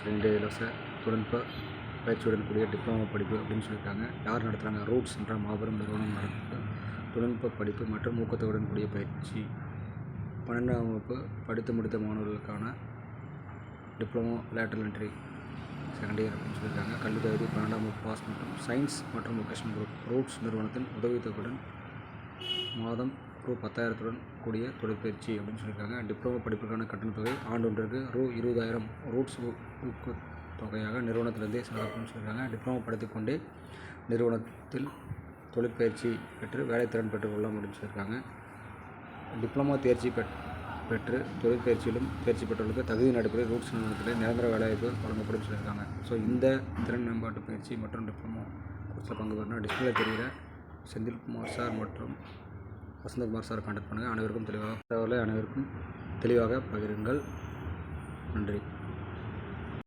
2 இலவச தொழில்நுட்ப பயிற்சியுடன் கூடிய டிப்ளமோ படிப்பு அப்படின்னு சொல்லியிருக்காங்க. யார் நடத்துகிறாங்க? ரூட்ஸ் என்ற மாபெரும் நிறுவனம் நடத்துகிற தொழில்நுட்ப படிப்பு மற்றும் ஊக்கத்தொகையுடன் கூடிய பயிற்சி. 12ஆம் வகுப்பு படித்து முடித்த மாணவர்களுக்கான diploma lateral entry second year அப்படின்னு சொல்லியிருக்காங்க. கல்வி தகுதி 12ஆம் வகுப்பு பாஸ் மற்றும் சயின்ஸ் மற்றும் வொகேஷனல் குரூப். ரூட்ஸ் நிறுவனத்தின் உதவித்தொகையுடன் மாதம் ரூ. 10,000 கூடிய தொழிற்பயிற்சி அப்படின்னு சொல்லியிருக்காங்க. டிப்ளமோ படிப்புக்கான கட்டணத்தொகை ஆண்டொன்றிற்கு ரூ. 20,000 ரூட்ஸ் ஊக்கத்தொகையாக நிறுவனத்திலிருந்தே செலுத்தப்படும் சொல்லியிருக்காங்க. டிப்ளமோ படித்துக் கொண்டே நிறுவனத்தில் தொழிற்பயிற்சி பெற்று வேலைத்திறன் பெற்றுக்கொள்ளலாம் அப்படின்னு சொல்லியிருக்காங்க. டிப்ளமோ தேர்ச்சி பெற்று தொழிற்பயிற்சியிலும் தேர்ச்சி பெற்றவர்களுக்கு தகுதியின் அடிப்படையில் ரூட்ஸ் நிறுவனத்தில் நிரந்தர வேலைவாய்ப்பு வழங்கப்படும் சொல்லியிருக்காங்க. ஸோ இந்த திறன் மேம்பாட்டு பயிற்சி மற்றும் டிப்ளமோ கோர்ஸில் பங்கு பெறணும். டிஸ்பிளே தெரிகிற செந்தில்குமார் சார் மற்றும் வசந்தகுமார் சார் கான்டாக்ட் பண்ணுங்கள். அனைவருக்கும் தெளிவாக தகவலை அனைவருக்கும் தெளிவாக பகிருங்கள். நன்றி.